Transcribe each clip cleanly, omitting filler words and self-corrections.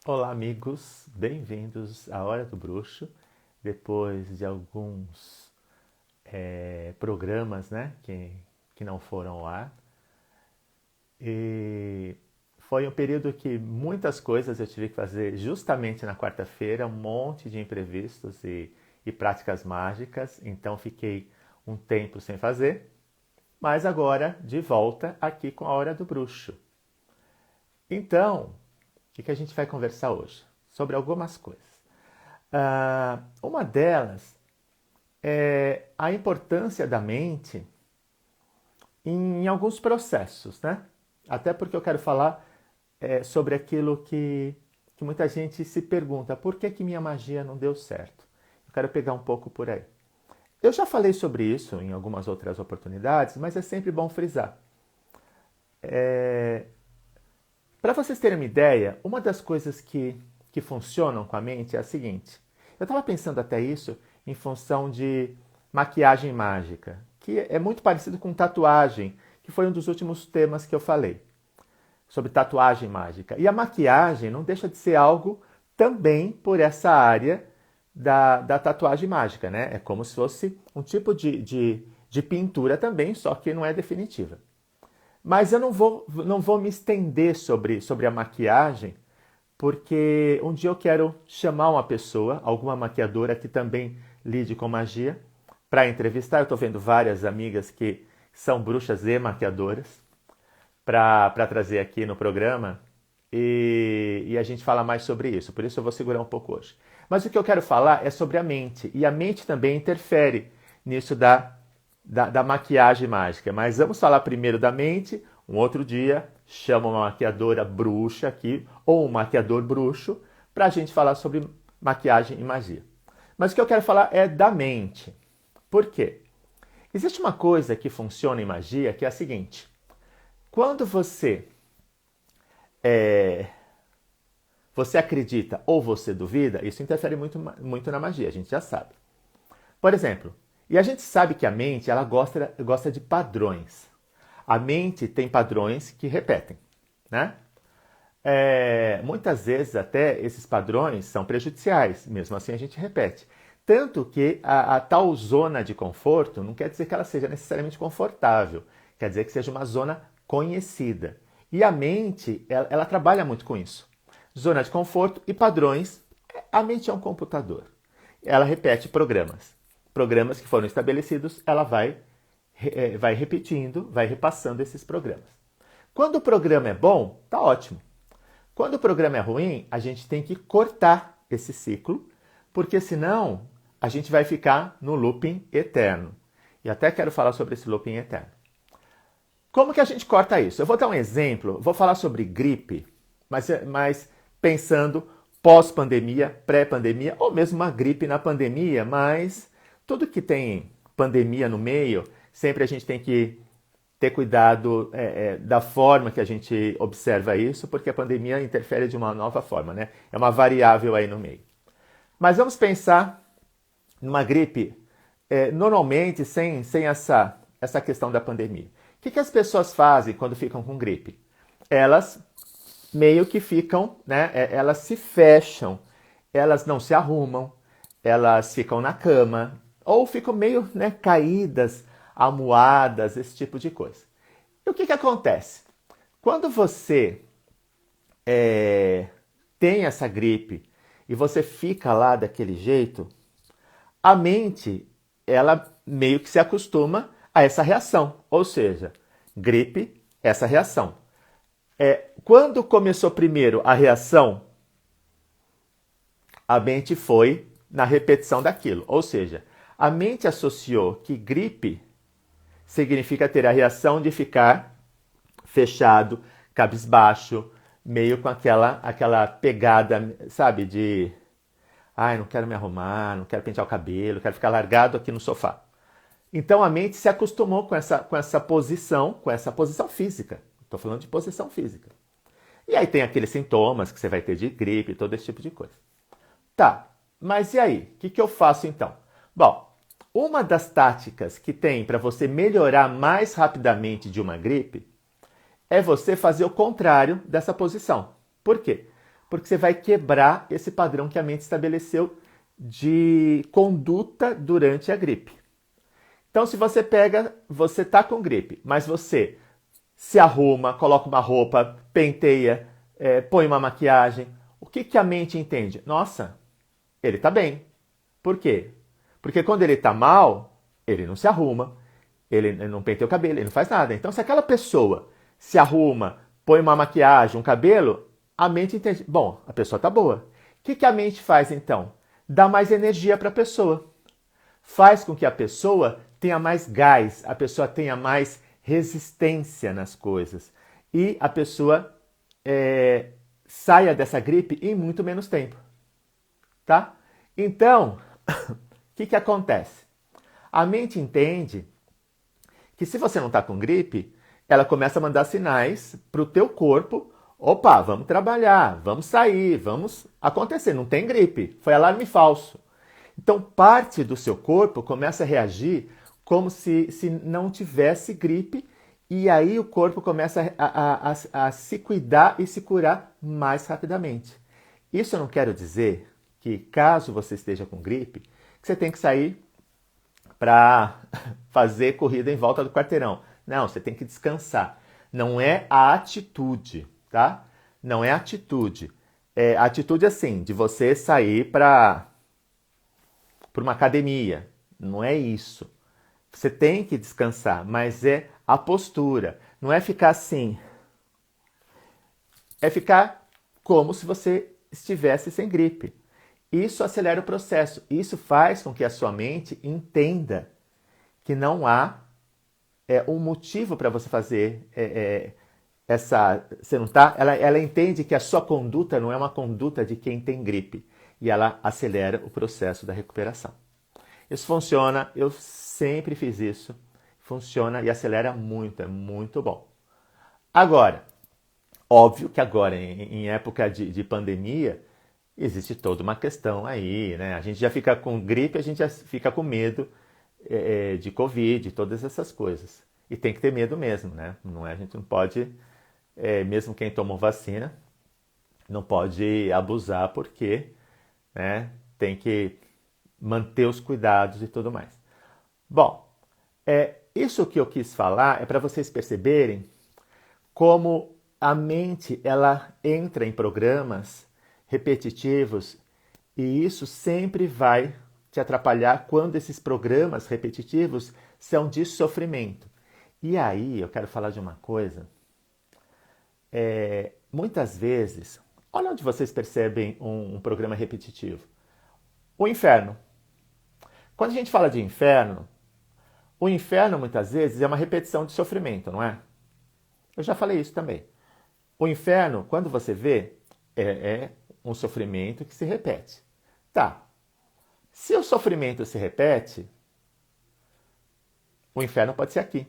Olá, amigos, bem-vindos à Hora do Bruxo. Depois de alguns programas, né, que não foram ao ar. E foi um período que muitas coisas eu tive que fazer justamente na quarta-feira, um monte de imprevistos e práticas mágicas, então fiquei um tempo sem fazer, mas agora de volta aqui com a Hora do Bruxo. Então, o que a gente vai conversar hoje? Sobre algumas coisas. Uma delas é a importância da mente em alguns processos, né? Até porque eu quero falar sobre aquilo que muita gente se pergunta: por que minha magia não deu certo? Eu quero pegar um pouco por aí. Eu já falei sobre isso em algumas outras oportunidades, mas é sempre bom frisar. Para vocês terem uma ideia, uma das coisas que funcionam com a mente é a seguinte. Eu estava pensando até isso em função de maquiagem mágica, que é muito parecido com tatuagem, que foi um dos últimos temas que eu falei, sobre tatuagem mágica. E a maquiagem não deixa de ser algo também por essa área da tatuagem mágica, né? É como se fosse um tipo de pintura também, só que não é definitiva. Mas eu não vou me estender sobre a maquiagem, porque um dia eu quero chamar uma pessoa, alguma maquiadora que também lide com magia, para entrevistar. Eu estou vendo várias amigas que são bruxas e maquiadoras, para trazer aqui no programa e a gente fala mais sobre isso. Por isso eu vou segurar um pouco hoje. Mas o que eu quero falar é sobre a mente. E a mente também interfere nisso da maquiagem mágica. Mas vamos falar primeiro da mente. Um outro dia, chama uma maquiadora bruxa aqui, ou um maquiador bruxo, para a gente falar sobre maquiagem e magia. Mas o que eu quero falar é da mente. Por quê? Existe uma coisa que funciona em magia que é a seguinte. Quando você acredita ou você duvida, isso interfere muito na magia, a gente já sabe. Por exemplo, e a gente sabe que a mente ela gosta de padrões. A mente tem padrões que repetem, né? Muitas vezes até esses padrões são prejudiciais, mesmo assim a gente repete. Tanto que a tal zona de conforto não quer dizer que ela seja necessariamente confortável, quer dizer que seja uma zona conhecida. E a mente, ela trabalha muito com isso. Zona de conforto e padrões. A mente é um computador. Ela repete programas. Programas que foram estabelecidos, ela vai repetindo, vai repassando esses programas. Quando o programa é bom, tá ótimo. Quando o programa é ruim, a gente tem que cortar esse ciclo, porque senão a gente vai ficar no looping eterno. E até quero falar sobre esse looping eterno. Como que a gente corta isso? Eu vou dar um exemplo, vou falar sobre gripe, mas pensando pós-pandemia, pré-pandemia, ou mesmo uma gripe na pandemia, mas tudo que tem pandemia no meio, sempre a gente tem que ter cuidado da forma que a gente observa isso, porque a pandemia interfere de uma nova forma, né? É uma variável aí no meio. Mas vamos pensar numa gripe, normalmente sem essa questão da pandemia. O que as pessoas fazem quando ficam com gripe? Elas meio que ficam, né? Elas se fecham, elas não se arrumam, elas ficam na cama, ou ficam meio, né, caídas, amuadas, esse tipo de coisa. E o que acontece? Quando você tem essa gripe e você fica lá daquele jeito, a mente, ela meio que se acostuma a essa reação. Ou seja, gripe, essa reação. Quando começou primeiro a reação, a mente foi na repetição daquilo. Ou seja, a mente associou que gripe significa ter a reação de ficar fechado, cabisbaixo, meio com aquela pegada, sabe, de ai, não quero me arrumar, não quero pentear o cabelo, quero ficar largado aqui no sofá. Então a mente se acostumou com essa posição física. Estou falando de posição física. E aí tem aqueles sintomas que você vai ter de gripe, todo esse tipo de coisa. Tá, mas e aí? O que eu faço então? Bom, uma das táticas que tem para você melhorar mais rapidamente de uma gripe é você fazer o contrário dessa posição. Por quê? porque você vai quebrar esse padrão que a mente estabeleceu de conduta durante a gripe. Então, se você pega, você tá com gripe, mas você se arruma, coloca uma roupa, penteia, põe uma maquiagem, o que que a mente entende? Nossa, ele tá bem. Por quê? Porque quando ele tá mal, ele não se arruma, ele não penteia o cabelo, ele não faz nada. Então, se aquela pessoa se arruma, põe uma maquiagem, um cabelo, a mente entende. Bom, a pessoa tá boa. O que que a mente faz então? Dá mais energia para a pessoa. Faz com que a pessoa tenha mais gás, a pessoa tenha mais resistência nas coisas. E a pessoa saia dessa gripe em muito menos tempo. Tá? Então, o que acontece? A mente entende que se você não está com gripe, ela começa a mandar sinais para o teu corpo. Opa, vamos trabalhar, vamos sair, vamos acontecer. Não tem gripe, foi alarme falso. Então, parte do seu corpo começa a reagir como se não tivesse gripe e aí o corpo começa a se cuidar e se curar mais rapidamente. Isso eu não quero dizer que, caso você esteja com gripe, que você tem que sair para fazer corrida em volta do quarteirão. Não, você tem que descansar. Não é a atitude, tá? Não é a atitude. É a atitude assim, de você sair para uma academia. Não é isso. Você tem que descansar, mas é a postura. Não é ficar assim. É ficar como se você estivesse sem gripe. Isso acelera o processo. Isso faz com que a sua mente entenda que não há um motivo para você fazer essa. Você não tá? Ela entende que a sua conduta não é uma conduta de quem tem gripe. E ela acelera o processo da recuperação. Isso funciona, eu sempre fiz isso. Funciona e acelera muito, é muito bom. Agora, óbvio que agora, em época de pandemia, existe toda uma questão aí, né? A gente já fica com gripe, a gente já fica com medo de Covid, todas essas coisas. E tem que ter medo mesmo, né? Não é, a gente não pode, mesmo quem tomou vacina, não pode abusar porque, né, tem que manter os cuidados e tudo mais. Bom, isso que eu quis falar é para vocês perceberem como a mente ela entra em programas repetitivos e isso sempre vai te atrapalhar quando esses programas repetitivos são de sofrimento. E aí eu quero falar de uma coisa. Muitas vezes, olha onde vocês percebem um programa repetitivo. O inferno. Quando a gente fala de inferno, o inferno muitas vezes é uma repetição de sofrimento, não é? Eu já falei isso também. O inferno, quando você vê, é um sofrimento que se repete. Tá. Se o sofrimento se repete, o inferno pode ser aqui.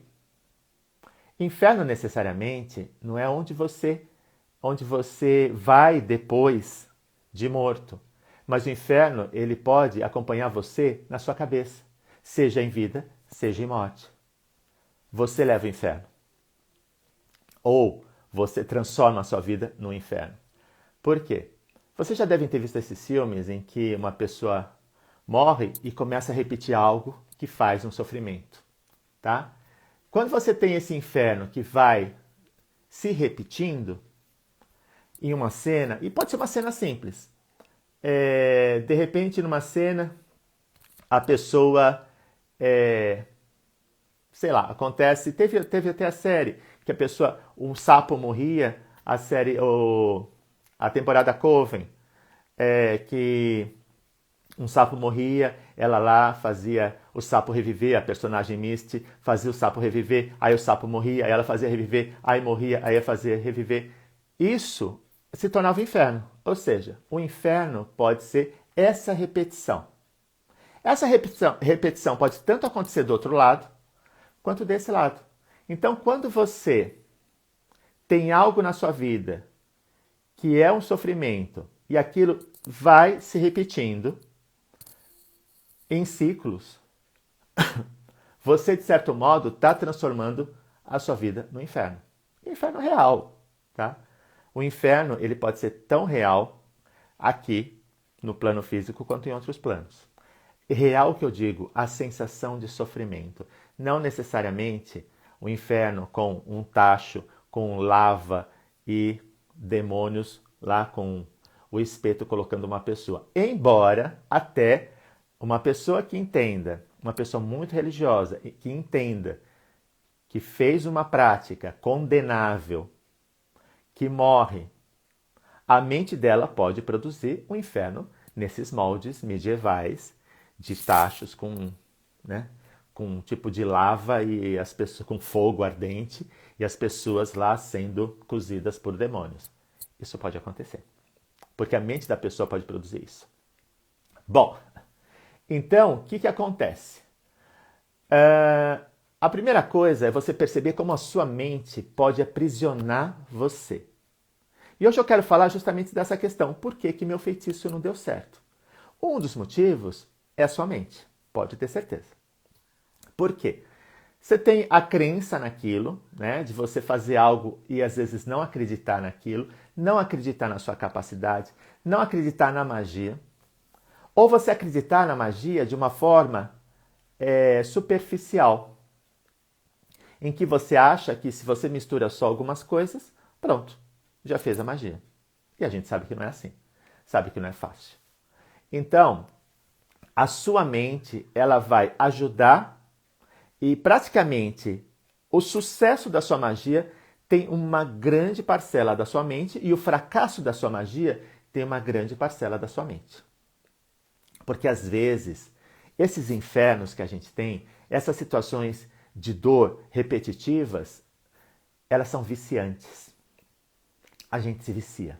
Inferno necessariamente não é onde você vai depois de morto. Mas o inferno, ele pode acompanhar você na sua cabeça, seja em vida, seja em morte. Você leva o inferno. Ou você transforma a sua vida no inferno. Por quê? Vocês já devem ter visto esses filmes em que uma pessoa morre e começa a repetir algo que faz um sofrimento, tá? Quando você tem esse inferno que vai se repetindo em uma cena, e pode ser uma cena simples, de repente numa cena a pessoa, sei lá, acontece, teve até a série que a pessoa, um sapo morria, a série, a temporada Coven, que um sapo morria, ela lá fazia o sapo reviver, a personagem Misty fazia o sapo reviver, aí o sapo morria, aí ela fazia reviver, aí morria, aí ia fazer reviver. Isso se tornava o inferno. Ou seja, o inferno pode ser essa repetição. Essa repetição pode tanto acontecer do outro lado, quanto desse lado. Então, quando você tem algo na sua vida que é um sofrimento e aquilo vai se repetindo em ciclos, você, de certo modo, está transformando a sua vida no inferno. Inferno real, tá? O inferno, ele pode ser tão real aqui no plano físico quanto em outros planos. Real que eu digo, a sensação de sofrimento. Não necessariamente o inferno com um tacho, com lava e demônios lá com o espeto colocando uma pessoa. Embora até uma pessoa que entenda, uma pessoa muito religiosa, que entenda que fez uma prática condenável, que morre, a mente dela pode produzir um inferno nesses moldes medievais de tachos né, com um tipo de lava e as pessoas com fogo ardente e as pessoas lá sendo cozidas por demônios. Isso pode acontecer, porque a mente da pessoa pode produzir isso. Bom, então, o que acontece? A primeira coisa é você perceber como a sua mente pode aprisionar você. E hoje eu quero falar justamente dessa questão. Por que que meu feitiço não deu certo? Um dos motivos é a sua mente, pode ter certeza. Por quê? Você tem a crença naquilo, né, de você fazer algo e às vezes não acreditar naquilo, não acreditar na sua capacidade, não acreditar na magia. Ou você acreditar na magia de uma forma superficial, em que você acha que se você mistura só algumas coisas, pronto, já fez a magia. E a gente sabe que não é assim, sabe que não é fácil. Então, a sua mente, ela vai ajudar e praticamente o sucesso da sua magia tem uma grande parcela da sua mente e o fracasso da sua magia tem uma grande parcela da sua mente. Porque às vezes, esses infernos que a gente tem, essas situações de dor repetitivas, elas são viciantes. A gente se vicia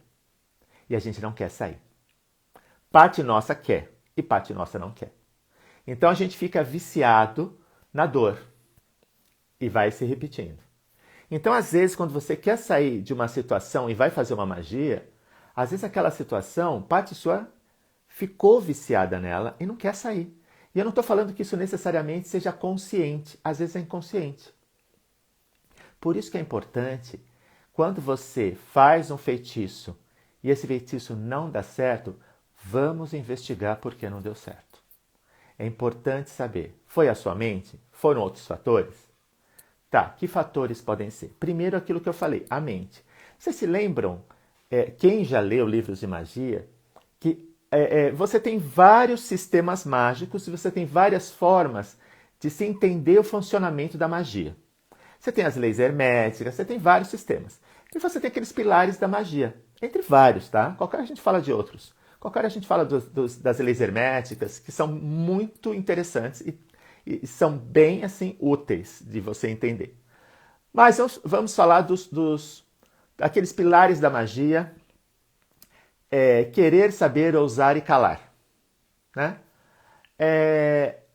e a gente não quer sair. Parte nossa quer e parte nossa não quer. Então a gente fica viciado na dor e vai se repetindo. Então, às vezes, quando você quer sair de uma situação e vai fazer uma magia, às vezes aquela situação, parte sua ficou viciada nela e não quer sair. E eu não estou falando que isso necessariamente seja consciente, às vezes é inconsciente. Por isso que é importante, quando você faz um feitiço e esse feitiço não dá certo, vamos investigar por que não deu certo. É importante saber, foi a sua mente? Foram outros fatores? Tá, que fatores podem ser? Primeiro, aquilo que eu falei, a mente. Vocês se lembram, quem já leu livros de magia, que você tem vários sistemas mágicos e você tem várias formas de se entender o funcionamento da magia. Você tem as leis herméticas, você tem vários sistemas. E você tem aqueles pilares da magia, entre vários, tá? Qualquer a gente fala de outros. Qualquer a gente fala das leis herméticas, que são muito interessantes e são bem assim úteis de você entender. Mas vamos falar daqueles pilares da magia, querer, saber, ousar e calar. Né?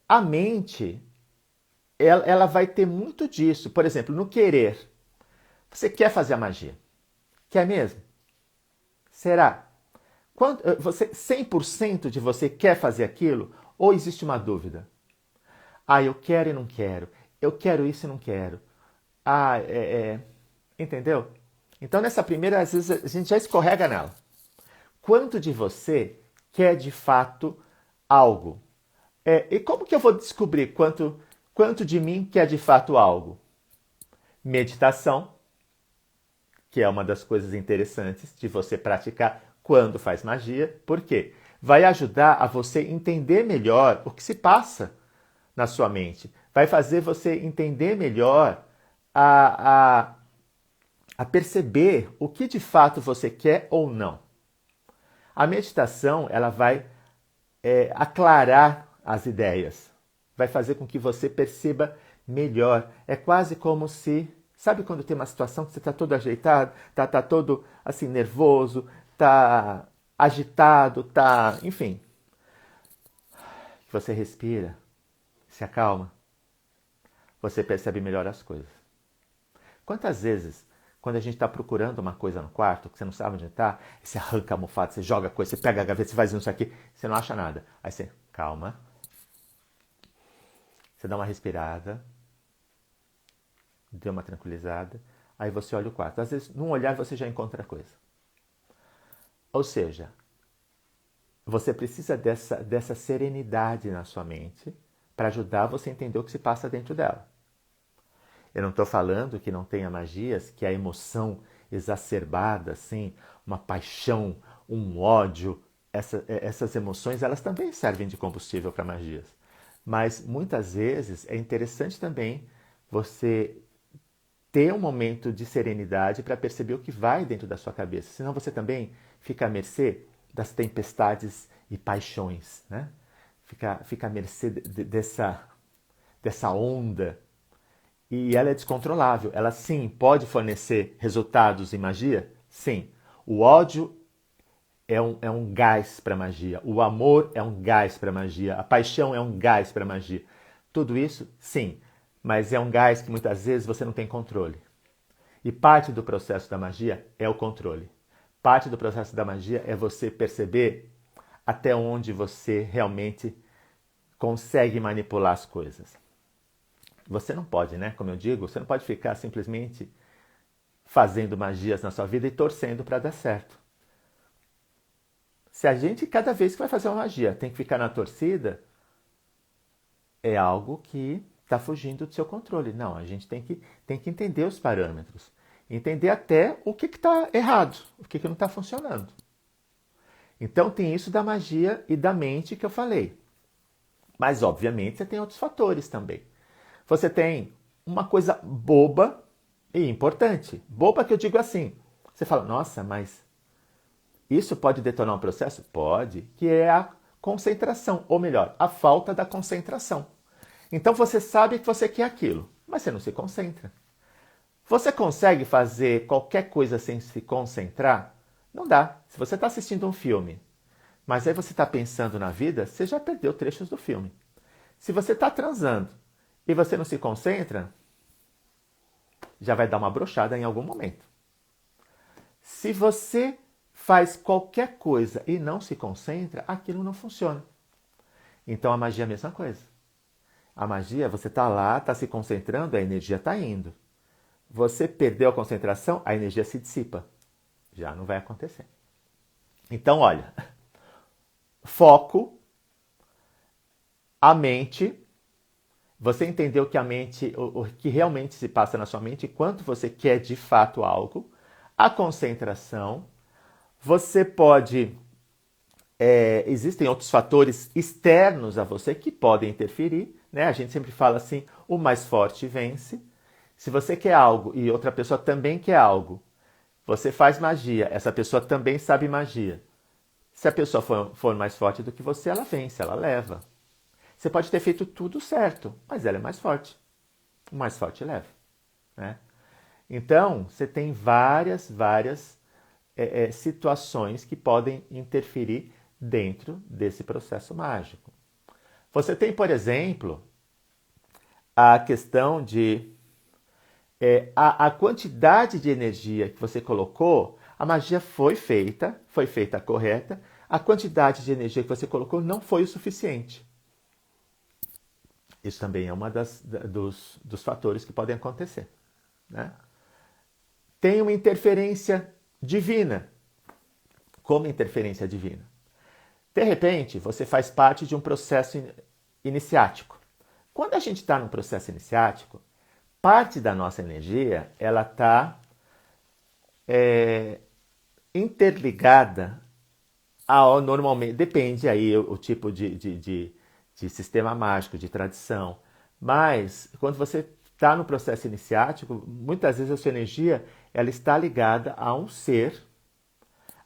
A mente, ela vai ter muito disso. Por exemplo, no querer. Você quer fazer a magia? Quer mesmo? Será? 100% de você quer fazer aquilo? Ou existe uma dúvida? Ah, eu quero e não quero. Eu quero isso e não quero. Ah, entendeu? Então, nessa primeira, às vezes, a gente já escorrega nela. Quanto de você quer de fato algo? E como que eu vou descobrir quanto de mim quer de fato algo? Meditação, que é uma das coisas interessantes de você praticar quando faz magia. Por quê? Vai ajudar a você entender melhor o que se passa na sua mente. Vai fazer você entender melhor a perceber o que de fato você quer ou não. A meditação, ela vai aclarar as ideias, vai fazer com que você perceba melhor. É quase como se, sabe quando tem uma situação que você está todo ajeitado, tá todo assim nervoso, tá agitado, enfim. Você respira, se acalma, você percebe melhor as coisas. Quantas vezes, quando a gente está procurando uma coisa no quarto, que você não sabe onde está, você arranca a almofada, você joga a coisa, você pega a gaveta, você faz isso aqui, você não acha nada. Aí você, calma, você dá uma respirada, deu uma tranquilizada, aí você olha o quarto. Às vezes, num olhar, você já encontra a coisa. Ou seja, você precisa dessa serenidade na sua mente para ajudar você a entender o que se passa dentro dela. Eu não estou falando que não tenha magias, que a emoção exacerbada, assim, uma paixão, um ódio, essas emoções, elas também servem de combustível para magias. Mas muitas vezes é interessante também você ter um momento de serenidade para perceber o que vai dentro da sua cabeça. Senão você também fica à mercê das tempestades e paixões, né? Fica à mercê dessa onda. E ela é descontrolável. Ela sim pode fornecer resultados em magia? Sim. O ódio é um gás para magia. O amor é um gás para magia. A paixão é um gás para magia. Tudo isso, sim. Mas é um gás que muitas vezes você não tem controle. E parte do processo da magia é o controle. Parte do processo da magia é você perceber até onde você realmente consegue manipular as coisas. Você não pode, né? Como eu digo, você não pode ficar simplesmente fazendo magias na sua vida e torcendo para dar certo. Se a gente, cada vez que vai fazer uma magia, tem que ficar na torcida, é algo que está fugindo do seu controle. Não, a gente tem que entender os parâmetros. Entender até o que está errado, o que não está funcionando. Então tem isso da magia e da mente que eu falei. Mas, obviamente, você tem outros fatores também. Você tem uma coisa boba e importante. Boba que eu digo assim. Você fala, nossa, mas isso pode detonar um processo? Pode, que é a concentração, ou melhor, a falta da concentração. Então você sabe que você quer aquilo, mas você não se concentra. Você consegue fazer qualquer coisa sem se concentrar? Não dá. Se você está assistindo um filme, mas aí você está pensando na vida, você já perdeu trechos do filme. Se você está transando e você não se concentra, já vai dar uma brochada em algum momento. Se você faz qualquer coisa e não se concentra, aquilo não funciona. Então a magia é a mesma coisa. A magia, você está lá, está se concentrando, a energia está indo. Você perdeu a concentração, a energia se dissipa. Já não vai acontecer. Então, olha, foco, a mente, você entendeu que a mente, o que realmente se passa na sua mente, quanto você quer de fato algo, a concentração, você pode, existem outros fatores externos a você que podem interferir, né? A gente sempre fala assim, o mais forte vence. Se você quer algo e outra pessoa também quer algo, você faz magia, essa pessoa também sabe magia. Se a pessoa for mais forte do que você, ela vence, ela leva. Você pode ter feito tudo certo, mas ela é mais forte. O mais forte leva, né? Então, você tem várias situações que podem interferir dentro desse processo mágico. Você tem, por exemplo, a questão de a quantidade de energia que você colocou, a magia foi feita correta, a quantidade de energia que você colocou não foi o suficiente. Isso também é uma dos fatores que podem acontecer, né? Tem uma interferência divina. Como interferência divina? De repente, você faz parte de um processo iniciático. Quando a gente está num processo iniciático, parte da nossa energia ela está interligada ao normalmente, depende aí o tipo de sistema mágico, de tradição, mas quando você está no processo iniciático, muitas vezes a sua energia ela está ligada a um ser,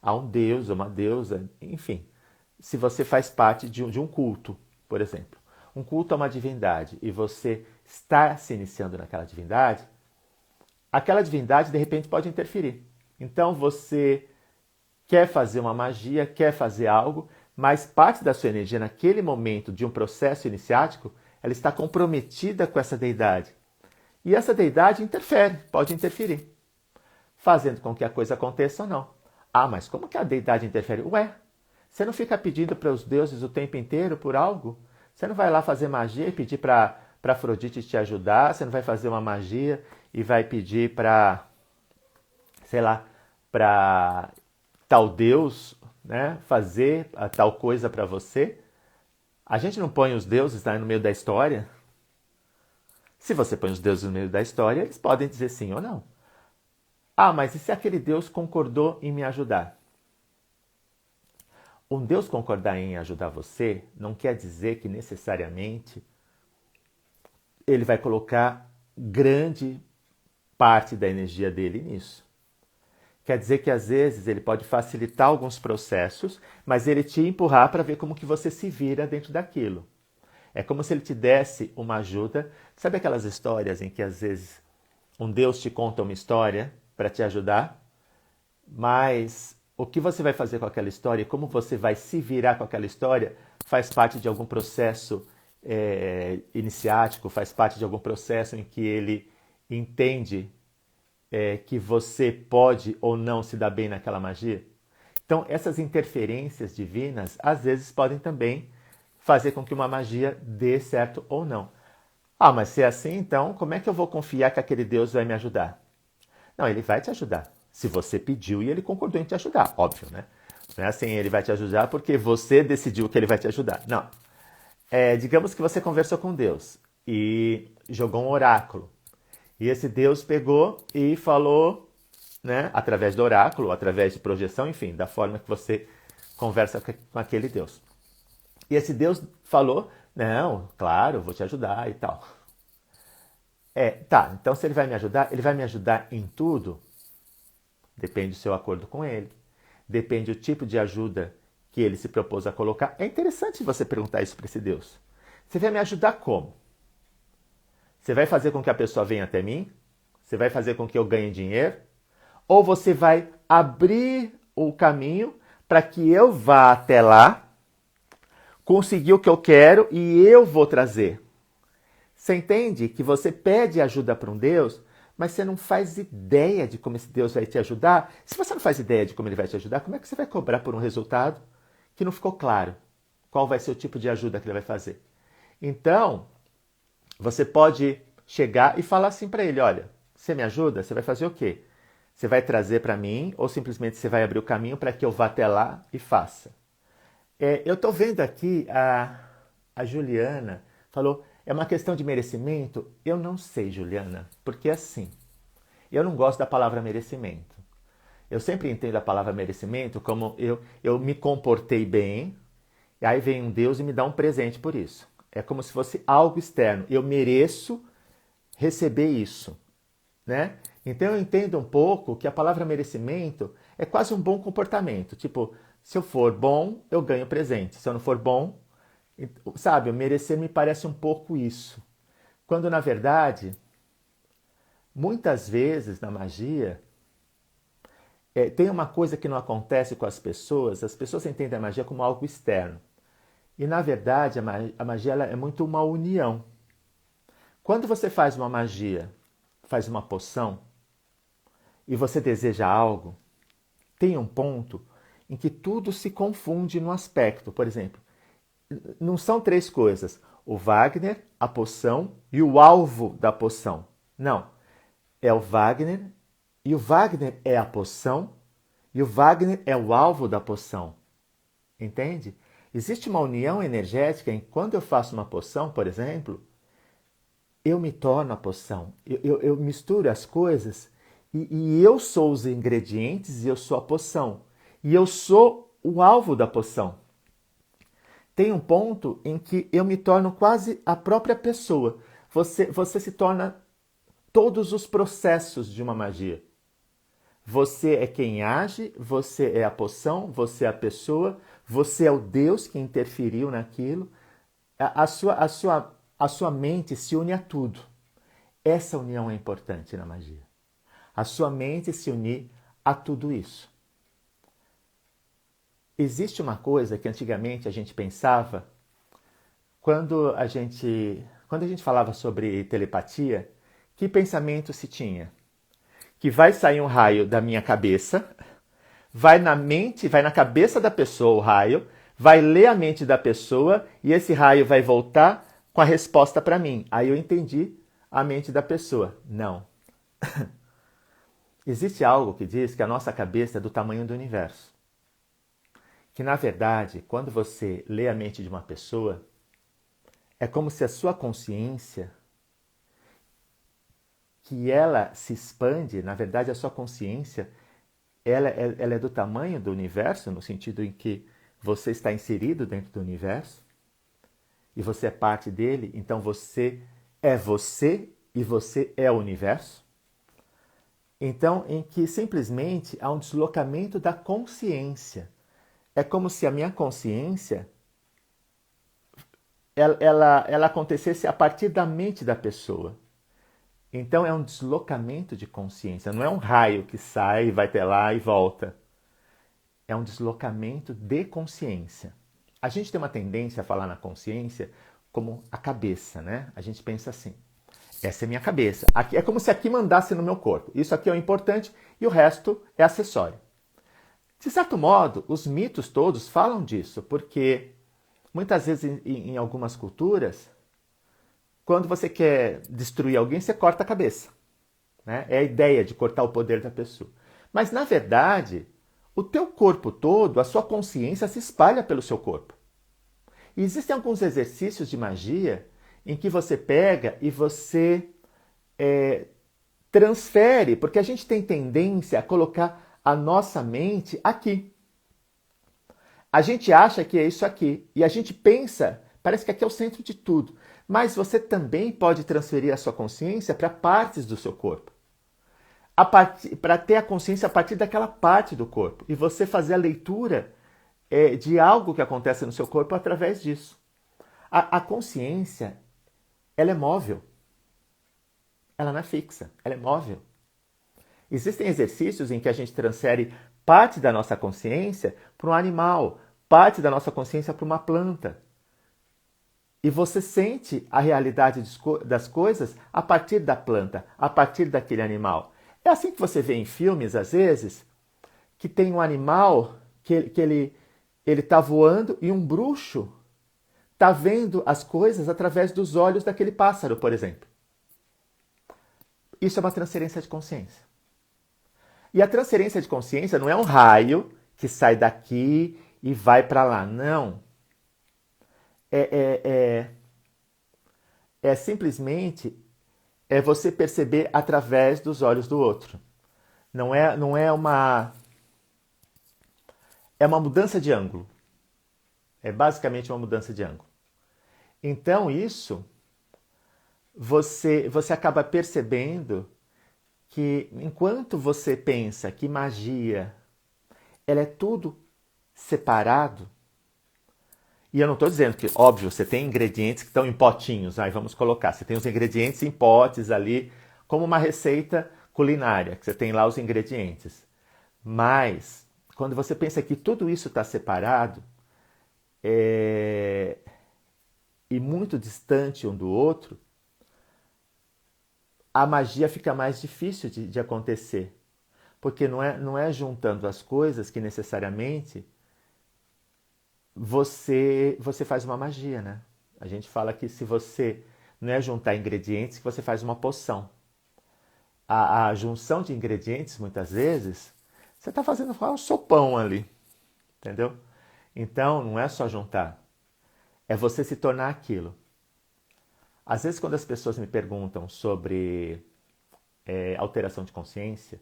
a um deus, a uma deusa, enfim. Se você faz parte de um culto, por exemplo, um culto a uma divindade e você está se iniciando naquela divindade, aquela divindade de repente pode interferir. Então você quer fazer uma magia, quer fazer algo, mas parte da sua energia naquele momento de um processo iniciático, ela está comprometida com essa deidade. E essa deidade interfere, pode interferir, fazendo com que a coisa aconteça ou não. Ah, mas como que a deidade interfere? Ué, você não fica pedindo para os deuses o tempo inteiro por algo? Você não vai lá fazer magia e pedir para Afrodite te ajudar? Você não vai fazer uma magia e vai pedir para, sei lá, para tal Deus, né, fazer a tal coisa para você. A gente não põe os deuses, né, no meio da história. Se você põe os deuses no meio da história, eles podem dizer sim ou não. Ah, mas e se aquele Deus concordou em me ajudar? Um Deus concordar em ajudar você não quer dizer que necessariamente ele vai colocar grande parte da energia dele nisso. Quer dizer que às vezes ele pode facilitar alguns processos, mas ele te empurrar para ver como que você se vira dentro daquilo. É como se ele te desse uma ajuda. Sabe aquelas histórias em que às vezes um Deus te conta uma história para te ajudar, mas o que você vai fazer com aquela história e como você vai se virar com aquela história faz parte de algum processo iniciático, faz parte de algum processo em que ele entende que você pode ou não se dar bem naquela magia. Então, essas interferências divinas, às vezes, podem também fazer com que uma magia dê certo ou não. Ah, mas se é assim, então, como é que eu vou confiar que aquele Deus vai me ajudar? Não, ele vai te ajudar. Se você pediu e ele concordou em te ajudar, óbvio, né? Não é assim, ele vai te ajudar porque você decidiu que ele vai te ajudar. Não. Digamos que você conversou com Deus e jogou um oráculo. E esse Deus pegou e falou, né, através do oráculo, através de projeção, enfim, da forma que você conversa com aquele Deus. E esse Deus falou, não, claro, vou te ajudar e tal. Tá, então se ele vai me ajudar em tudo? Depende do seu acordo com ele. Depende do tipo de ajuda que ele se propôs a colocar. É interessante você perguntar isso para esse Deus. Você vai me ajudar como? Você vai fazer com que a pessoa venha até mim? Você vai fazer com que eu ganhe dinheiro? Ou você vai abrir o caminho para que eu vá até lá, conseguir o que eu quero e eu vou trazer? Você entende que você pede ajuda para um Deus, mas você não faz ideia de como esse Deus vai te ajudar? Se você não faz ideia de como ele vai te ajudar, como é que você vai cobrar por um resultado que não ficou claro? Qual vai ser o tipo de ajuda que ele vai fazer? Então, você pode chegar e falar assim para ele, olha, você me ajuda? Você vai fazer o quê? Você vai trazer para mim ou simplesmente você vai abrir o caminho para que eu vá até lá e faça? Eu estou vendo aqui a Juliana falou, é uma questão de merecimento? Eu não sei, Juliana, porque assim, eu não gosto da palavra merecimento. Eu sempre entendo a palavra merecimento como eu me comportei bem, e aí vem um Deus e me dá um presente por isso. É como se fosse algo externo. Eu mereço receber isso, né? Então eu entendo um pouco que a palavra merecimento é quase um bom comportamento. Tipo, se eu for bom, eu ganho presente. Se eu não for bom, sabe, o merecer me parece um pouco isso. Quando na verdade, muitas vezes na magia, tem uma coisa que não acontece com as pessoas entendem a magia como algo externo. E na verdade a magia ela é muito uma união. Quando você faz uma magia, faz uma poção, e você deseja algo, tem um ponto em que tudo se confunde no aspecto. Por exemplo, não são três coisas: o Wagner, a poção e o alvo da poção. Não. É o Wagner, e o Wagner é a poção, e o Wagner é o alvo da poção. Entende? Existe uma união energética em quando eu faço uma poção, por exemplo, eu me torno a poção. Eu misturo as coisas e eu sou os ingredientes e eu sou a poção. E eu sou o alvo da poção. Tem um ponto em que eu me torno quase a própria pessoa. Você se torna todos os processos de uma magia. Você é quem age, você é a poção, você é a pessoa, você é o Deus que interferiu naquilo. A sua mente se une a tudo. Essa união é importante na magia. A sua mente se unir a tudo isso. Existe uma coisa que antigamente a gente pensava, quando a gente falava sobre telepatia, que pensamento se tinha? Que vai sair um raio da minha cabeça, vai na mente, vai na cabeça da pessoa o raio, vai ler a mente da pessoa e esse raio vai voltar com a resposta para mim. Aí eu entendi a mente da pessoa. Não. Existe algo que diz que a nossa cabeça é do tamanho do universo. que, na verdade, quando você lê a mente de uma pessoa, é como se a sua consciência, que ela se expande, na verdade, a sua consciência, ela é do tamanho do universo, no sentido em que você está inserido dentro do universo, e você é parte dele, então você e você é o universo. Então, em que simplesmente há um deslocamento da consciência. É como se a minha consciência ela acontecesse a partir da mente da pessoa. Então é um deslocamento de consciência, não é um raio que sai, vai até lá e volta. É um deslocamento de consciência. A gente tem uma tendência a falar na consciência como a cabeça, né? A gente pensa assim, essa é minha cabeça. Aqui, é como se aqui mandasse no meu corpo. Isso aqui é o importante e o resto é acessório. De certo modo, os mitos todos falam disso, porque muitas vezes em algumas culturas, quando você quer destruir alguém, você corta a cabeça. Né? É a ideia de cortar o poder da pessoa. Mas, na verdade, o teu corpo todo, a sua consciência se espalha pelo seu corpo. E existem alguns exercícios de magia em que você pega e você transfere, porque a gente tem tendência a colocar a nossa mente aqui. A gente acha que é isso aqui e a gente pensa, parece que aqui é o centro de tudo. Mas você também pode transferir a sua consciência para partes do seu corpo. Para ter a consciência a partir daquela parte do corpo. E você fazer a leitura de algo que acontece no seu corpo através disso. A consciência, ela é móvel. Ela não é fixa, ela é móvel. Existem exercícios em que a gente transfere parte da nossa consciência para um animal, parte da nossa consciência para uma planta. E você sente a realidade das coisas a partir da planta, a partir daquele animal. É assim que você vê em filmes, às vezes, que tem um animal que ele está voando e um bruxo está vendo as coisas através dos olhos daquele pássaro, por exemplo. Isso é uma transferência de consciência. E a transferência de consciência não é um raio que sai daqui e vai para lá. Não. É simplesmente você perceber através dos olhos do outro. Não é uma... É uma mudança de ângulo. É basicamente uma mudança de ângulo. Então isso, você acaba percebendo que enquanto você pensa que magia ela é tudo separado, e eu não estou dizendo que, óbvio, você tem ingredientes que estão em potinhos, aí vamos colocar, você tem os ingredientes em potes ali, como uma receita culinária, que você tem lá os ingredientes. Mas, quando você pensa que tudo isso está separado, e muito distante um do outro, a magia fica mais difícil de acontecer. Porque não é juntando as coisas que necessariamente você faz uma magia, né? A gente fala que se você não é juntar ingredientes, que você faz uma poção. A junção de ingredientes, muitas vezes, você está fazendo um sopão ali, entendeu? Então, não é só juntar, é você se tornar aquilo. Às vezes, quando as pessoas me perguntam sobre alteração de consciência,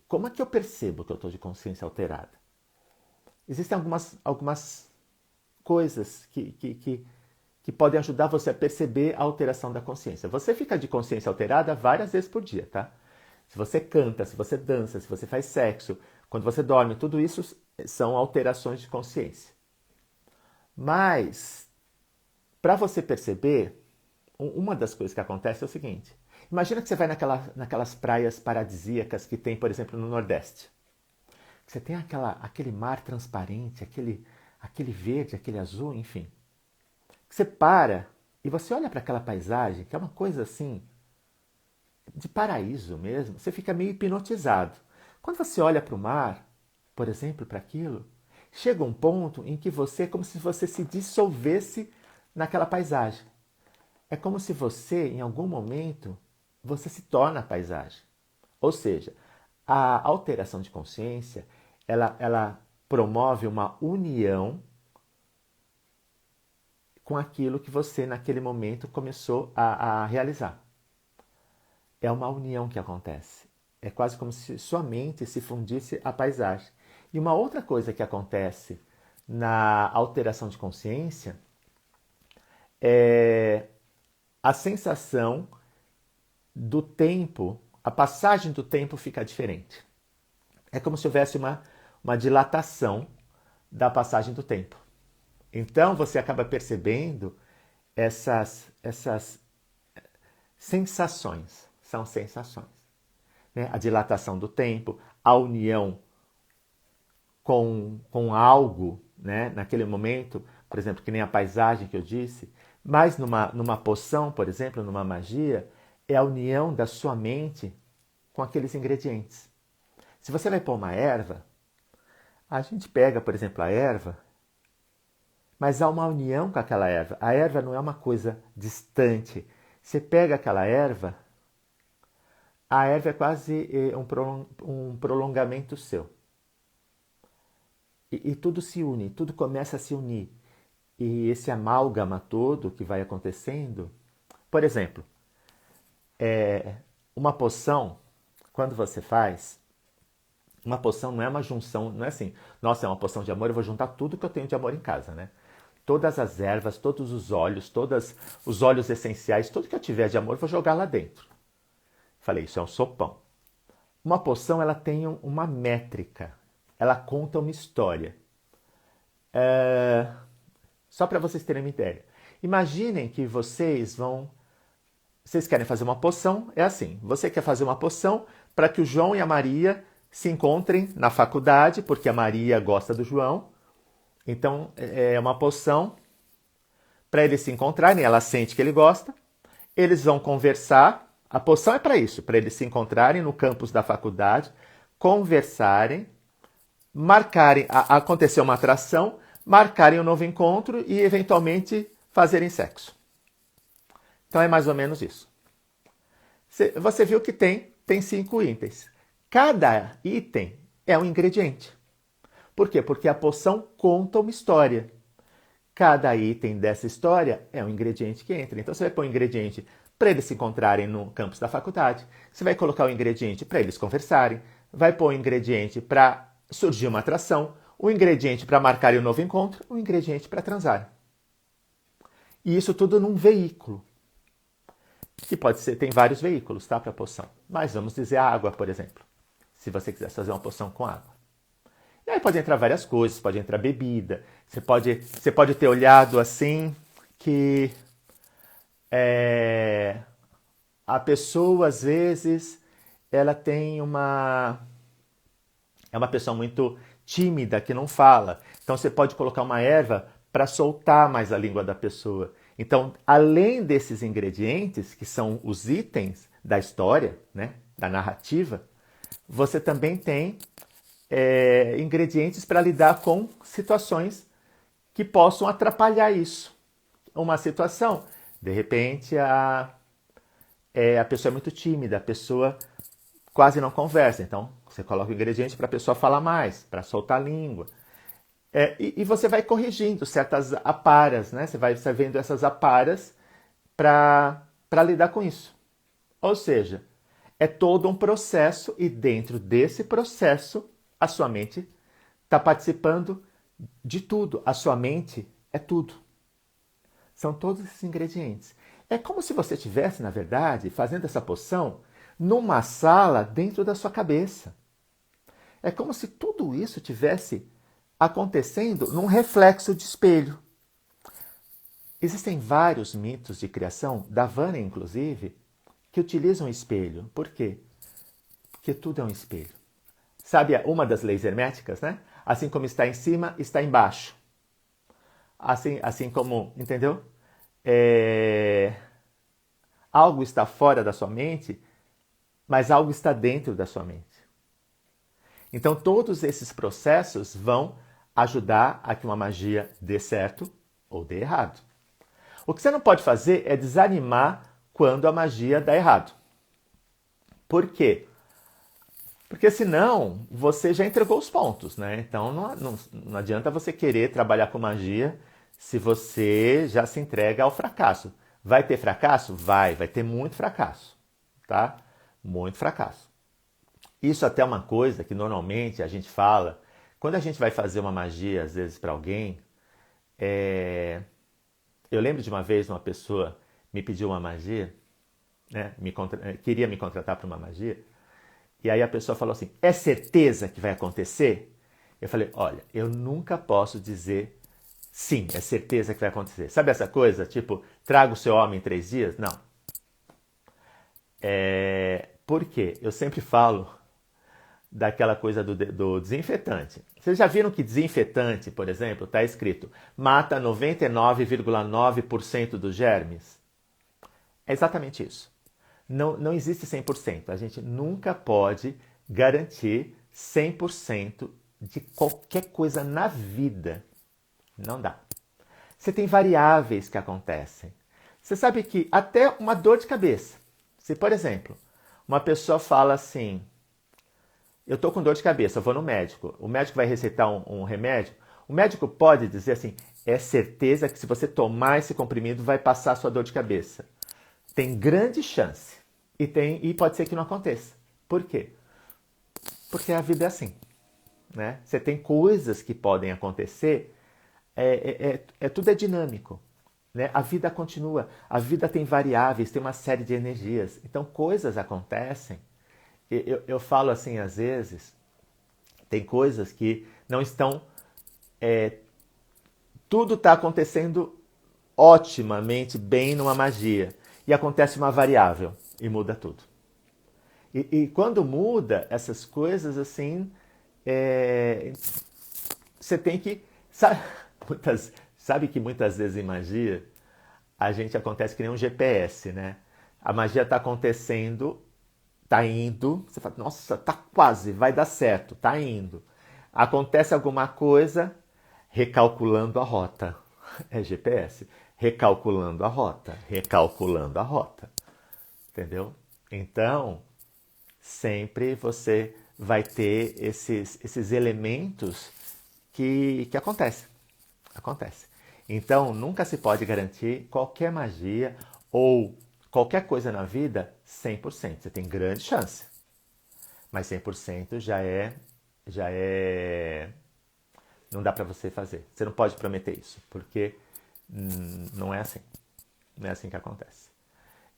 como é que eu percebo que eu estou de consciência alterada? Existem algumas coisas que podem ajudar você a perceber a alteração da consciência. Você fica de consciência alterada várias vezes por dia, tá? Se você canta, se você dança, se você faz sexo, quando você dorme, tudo isso são alterações de consciência. Mas, para você perceber, uma das coisas que acontece é o seguinte. Imagina que você vai naquelas praias paradisíacas que tem, por exemplo, no Nordeste. Você tem aquele mar transparente, aquele verde, aquele azul, enfim. Você para e você olha para aquela paisagem, que é uma coisa assim, de paraíso mesmo, você fica meio hipnotizado. Quando você olha para o mar, por exemplo, para aquilo, chega um ponto em que você é como se você se dissolvesse naquela paisagem. É como se você, em algum momento, você se torna a paisagem. Ou seja, a alteração de consciência, ela promove uma união com aquilo que você, naquele momento, começou a realizar. É uma união que acontece. É quase como se sua mente se fundisse à paisagem. E uma outra coisa que acontece na alteração de consciência é a sensação do tempo, a passagem do tempo fica diferente. É como se houvesse uma dilatação da passagem do tempo. Então você acaba percebendo essas sensações. São sensações. Né? A dilatação do tempo, a união com algo, né? Naquele momento, por exemplo, que nem a paisagem que eu disse, mas numa poção, por exemplo, numa magia, é a união da sua mente com aqueles ingredientes. Se você vai pôr uma erva, a gente pega, por exemplo, a erva, mas há uma união com aquela erva. A erva não é uma coisa distante. Você pega aquela erva, a erva é quase um prolongamento seu. E tudo se une, tudo começa a se unir. E esse amálgama todo que vai acontecendo... Por exemplo, uma poção, quando você faz, uma poção não é uma junção, não é assim, nossa, é uma poção de amor, eu vou juntar tudo que eu tenho de amor em casa, né? Todas as ervas, todos os óleos, todos os óleos essenciais, tudo que eu tiver de amor, eu vou jogar lá dentro. Falei, isso é um sopão. Uma poção, ela tem uma métrica, ela conta uma história. Só para vocês terem uma ideia. Imaginem que vocês querem fazer uma poção, é assim, você quer fazer uma poção para que o João e a Maria se encontrem na faculdade, porque a Maria gosta do João. Então, é uma poção para eles se encontrarem, ela sente que ele gosta, eles vão conversar, a poção é para isso, para eles se encontrarem no campus da faculdade, conversarem, marcarem, acontecer uma atração, marcarem um novo encontro e, eventualmente, fazerem sexo. Então, é mais ou menos isso. Você viu que tem 5 itens. Cada item é um ingrediente. Por quê? Porque a poção conta uma história. Cada item dessa história é um ingrediente que entra. Então você vai pôr um ingrediente para eles se encontrarem no campus da faculdade. Você vai colocar um ingrediente para eles conversarem. Vai pôr um ingrediente para surgir uma atração. Um ingrediente para marcarem um novo encontro. Um ingrediente para transarem. E isso tudo num veículo. Que pode ser, tem vários veículos, tá, para poção. Mas vamos dizer a água, por exemplo. Se você quiser fazer uma poção com água. E aí pode entrar várias coisas, pode entrar bebida. Você pode ter olhado assim que a pessoa, às vezes, ela é uma pessoa muito tímida, que não fala. Então você pode colocar uma erva para soltar mais a língua da pessoa. Então, além desses ingredientes, que são os itens da história, né, da narrativa, você também tem ingredientes para lidar com situações que possam atrapalhar isso. Uma situação, de repente, a pessoa é muito tímida, a pessoa quase não conversa. Então, você coloca o ingrediente para a pessoa falar mais, para soltar a língua. E você vai corrigindo certas aparas, né? Você vai vendo essas aparas para lidar com isso. Ou seja, é todo um processo e dentro desse processo a sua mente está participando de tudo. A sua mente é tudo. São todos esses ingredientes. É como se você estivesse, na verdade, fazendo essa poção numa sala dentro da sua cabeça. É como se tudo isso tivesse acontecendo num reflexo de espelho. Existem vários mitos de criação, da Vânia inclusive, que utilizam espelho. Por quê? Porque tudo é um espelho. Sabe uma das leis herméticas, né? Assim como está em cima, está embaixo. Assim como, entendeu? Algo está fora da sua mente, mas algo está dentro da sua mente. Então todos esses processos vão ajudar a que uma magia dê certo ou dê errado. O que você não pode fazer é desanimar quando a magia dá errado. Por quê? Porque senão você já entregou os pontos, né? Então não adianta você querer trabalhar com magia se você já se entrega ao fracasso. Vai ter fracasso? Vai ter muito fracasso, tá? Muito fracasso. Isso até é uma coisa que normalmente a gente fala, quando a gente vai fazer uma magia, às vezes, para alguém, eu lembro de uma vez uma pessoa me pediu uma magia, né? Queria me contratar para uma magia, e aí a pessoa falou assim, é certeza que vai acontecer? Eu falei, olha, eu nunca posso dizer sim, é certeza que vai acontecer. Sabe essa coisa, tipo, traga o seu homem em 3 dias? Não. Por quê? Eu sempre falo daquela coisa do desinfetante. Vocês já viram que desinfetante, por exemplo, está escrito mata 99,9% dos germes? É exatamente isso. Não existe 100%. A gente nunca pode garantir 100% de qualquer coisa na vida. Não dá. Você tem variáveis que acontecem. Você sabe que até uma dor de cabeça. Se, por exemplo, uma pessoa fala assim, eu estou com dor de cabeça, eu vou no médico. O médico vai receitar um remédio. O médico pode dizer assim, é certeza que se você tomar esse comprimido vai passar a sua dor de cabeça. Tem grande chance. E pode ser que não aconteça. Por quê? Porque a vida é assim. Né? Você tem coisas que podem acontecer, tudo é dinâmico. Né? A vida continua, a vida tem variáveis, tem uma série de energias. Então coisas acontecem. Eu falo assim às vezes, tem coisas que não estão... tudo está acontecendo otimamente bem numa magia. E acontece uma variável e muda tudo. E quando muda essas coisas assim, você tem que... Sabe que muitas vezes em magia a gente acontece que nem um GPS, né? A magia está acontecendo, está indo, você fala, nossa, tá quase, vai dar certo, tá indo. Acontece alguma coisa, recalculando a rota. É GPS. Recalculando a rota, recalculando a rota. Entendeu? Então, sempre você vai ter esses elementos que acontecem. Acontece. Então, nunca se pode garantir qualquer magia ou qualquer coisa na vida 100%. Você tem grande chance. Mas 100% já é não dá para você fazer. Você não pode prometer isso, porque não é assim. Não é assim que acontece.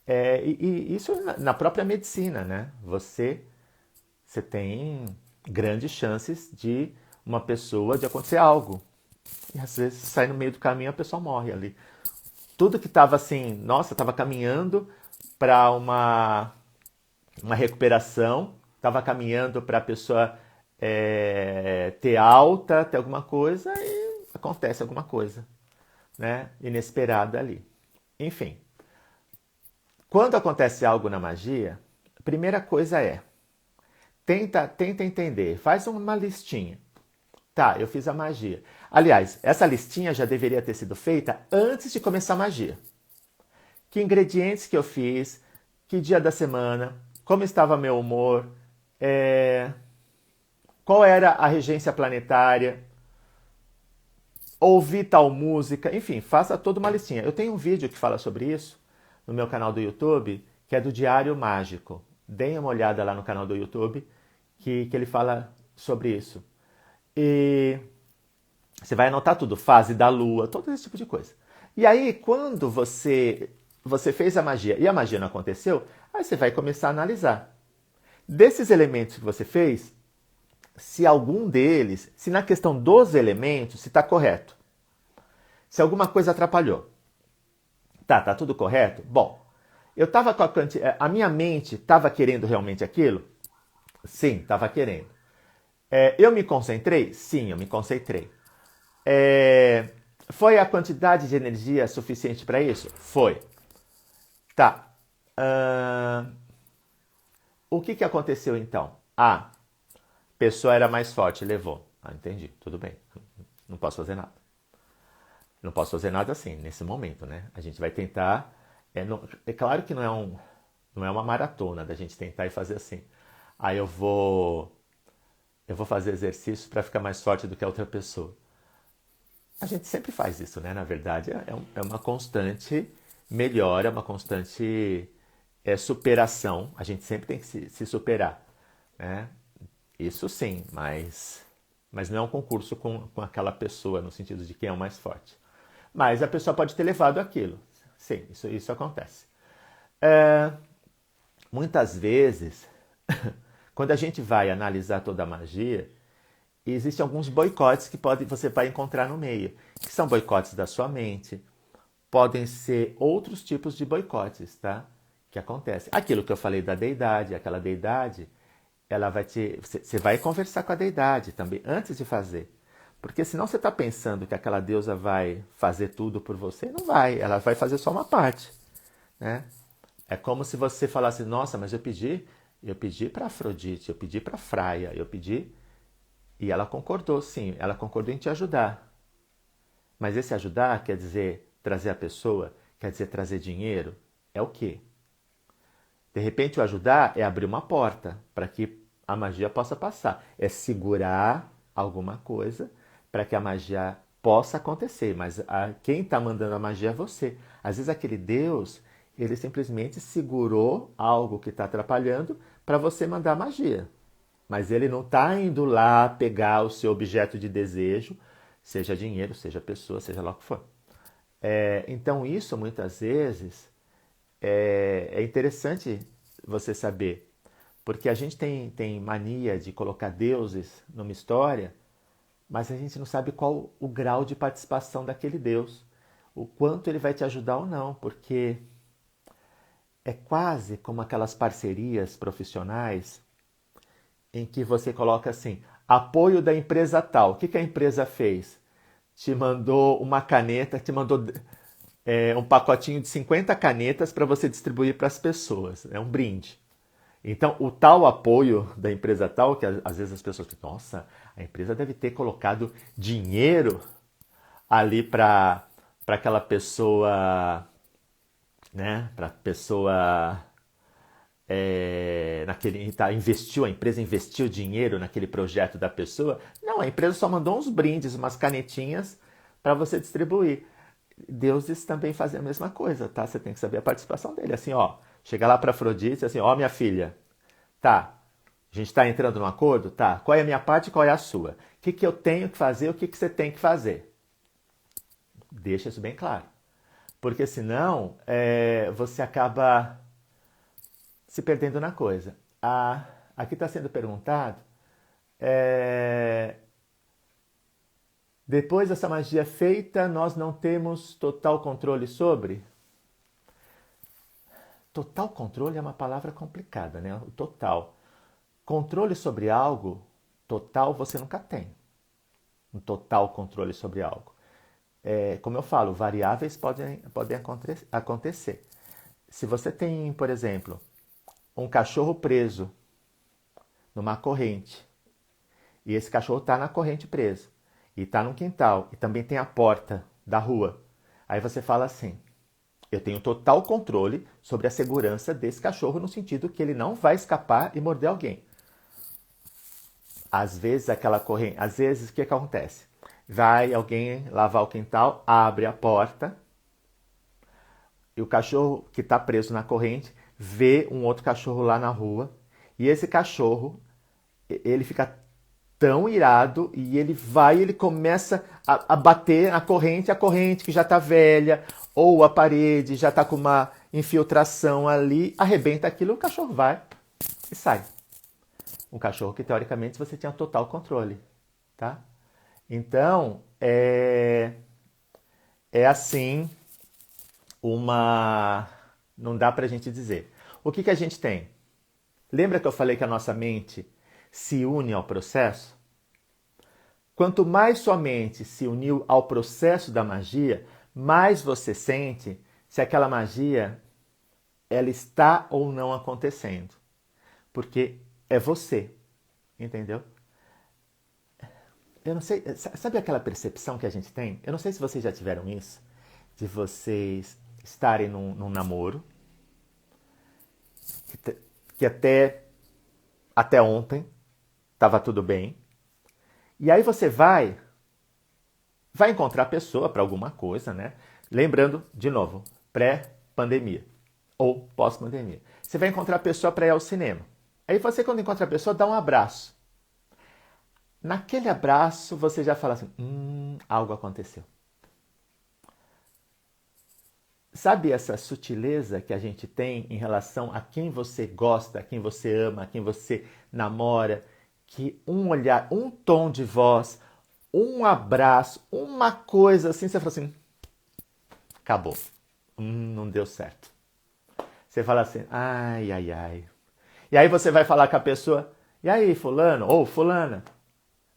E isso na própria medicina, né? Você tem grandes chances de uma pessoa, de acontecer algo. E às vezes sai no meio do caminho e a pessoa morre ali. Tudo que estava assim, nossa, estava caminhando para uma recuperação, estava caminhando para a pessoa ter alta, ter alguma coisa, e acontece alguma coisa, né? Inesperada ali. Enfim, quando acontece algo na magia, a primeira coisa tenta entender, faz uma listinha. Tá, eu fiz a magia. Aliás, essa listinha já deveria ter sido feita antes de começar a magia. Que ingredientes que eu fiz, que dia da semana, como estava meu humor, qual era a regência planetária, ouvi tal música, enfim, faça toda uma listinha. Eu tenho um vídeo que fala sobre isso no meu canal do YouTube, que é do Diário Mágico. Deem uma olhada lá no canal do YouTube, que ele fala sobre isso. E você vai anotar tudo, fase da lua, todo esse tipo de coisa. E aí, quando você fez a magia e a magia não aconteceu, aí você vai começar a analisar. Desses elementos que você fez, se algum deles, se na questão dos elementos, se está correto. Se alguma coisa atrapalhou. Tá tudo correto? Bom, eu estava com a minha mente estava querendo realmente aquilo? Sim, estava querendo. Eu me concentrei? Sim, eu me concentrei. Foi a quantidade de energia suficiente para isso? Foi. Tá. O que aconteceu então? A pessoa era mais forte, levou. Entendi, tudo bem. Não posso fazer nada. Não posso fazer nada assim, nesse momento, né? A gente vai tentar... É claro que não é uma maratona da gente tentar e fazer assim. Aí eu vou fazer exercício para ficar mais forte do que a outra pessoa. A gente sempre faz isso, né? Na verdade, é uma constante melhora, uma constante superação. A gente sempre tem que se superar, né? Isso sim, mas não é um concurso com aquela pessoa, no sentido de quem é o mais forte. Mas a pessoa pode ter levado aquilo. Sim, isso acontece. É, muitas vezes, quando a gente vai analisar toda a magia, existem alguns boicotes que você vai encontrar no meio, que são boicotes da sua mente, podem ser outros tipos de boicotes, tá? Que acontece. Aquilo que eu falei da deidade, aquela deidade, ela vai você vai conversar com a deidade também antes de fazer. Porque senão você está pensando que aquela deusa vai fazer tudo por você, não vai, ela vai fazer só uma parte, né? É como se você falasse, nossa, mas eu pedi para Afrodite, eu pedi para Fraia, eu pedi e ela concordou, sim, ela concordou em te ajudar. Mas esse ajudar quer dizer trazer a pessoa, quer dizer trazer dinheiro, é o quê? De repente, o ajudar é abrir uma porta para que a magia possa passar. É segurar alguma coisa para que a magia possa acontecer. Mas quem está mandando a magia é você. Às vezes, aquele Deus, ele simplesmente segurou algo que está atrapalhando para você mandar a magia. Mas ele não está indo lá pegar o seu objeto de desejo, seja dinheiro, seja pessoa, seja lá o que for. Então, isso muitas vezes é interessante você saber, porque a gente tem mania de colocar deuses numa história, mas a gente não sabe qual o grau de participação daquele deus, o quanto ele vai te ajudar ou não, porque é quase como aquelas parcerias profissionais em que você coloca assim, apoio da empresa tal. O que a empresa fez? Te mandou uma caneta, te mandou um pacotinho de 50 canetas para você distribuir para as pessoas. É um brinde. Então, o tal apoio da empresa tal, que às vezes as pessoas pensam, nossa, a empresa deve ter colocado dinheiro ali para aquela pessoa, né? Para a pessoa a empresa investiu dinheiro naquele projeto da pessoa. Não, a empresa só mandou uns brindes, umas canetinhas para você distribuir. Deuses também fazem a mesma coisa, tá? Você tem que saber a participação dele. Assim, ó, chega lá para Afrodite, assim, ó, minha filha, tá? A gente está entrando num acordo, tá? Qual é a minha parte e qual é a sua? O que eu tenho que fazer? O que você tem que fazer? Deixa isso bem claro, porque senão você acaba se perdendo na coisa. Aqui está sendo perguntado, é, depois dessa magia feita, nós não temos total controle sobre? Total controle é uma palavra complicada, né? O total. Controle sobre algo, total você nunca tem. Um total controle sobre algo. Como eu falo, variáveis podem acontecer. Se você tem, por exemplo, um cachorro preso numa corrente, e esse cachorro está na corrente preso, e está no quintal, e também tem a porta da rua, aí você fala assim, eu tenho total controle sobre a segurança desse cachorro, no sentido que ele não vai escapar e morder alguém. Às vezes aquela corrente, às vezes o que acontece? Vai alguém lavar o quintal, abre a porta e o cachorro que está preso na corrente vê um outro cachorro lá na rua e esse cachorro ele fica tão irado e ele começa a bater a corrente que já está velha ou a parede já está com uma infiltração ali, arrebenta aquilo, o cachorro vai e sai. Um cachorro que teoricamente você tinha total controle, tá? Então, é assim uma... Não dá pra gente dizer. O que a gente tem? Lembra que eu falei que a nossa mente se une ao processo? Quanto mais sua mente se uniu ao processo da magia, mais você sente se aquela magia ela está ou não acontecendo. Porque é você, entendeu? Eu não sei, sabe aquela percepção que a gente tem? Eu não sei se vocês já tiveram isso, de vocês estarem num namoro, que até até ontem estava tudo bem. E aí você vai encontrar a pessoa para alguma coisa, né? Lembrando, de novo, pré-pandemia ou pós-pandemia. Você vai encontrar a pessoa para ir ao cinema. Aí você, quando encontra a pessoa, dá um abraço. Naquele abraço, você já fala assim, algo aconteceu. Sabe essa sutileza que a gente tem em relação a quem você gosta, a quem você ama, a quem você namora, que um olhar, um tom de voz, um abraço, uma coisa assim, você fala assim, acabou. Não deu certo. Você fala assim, ai, ai, ai. E aí você vai falar com a pessoa, e aí, fulano, ou fulana,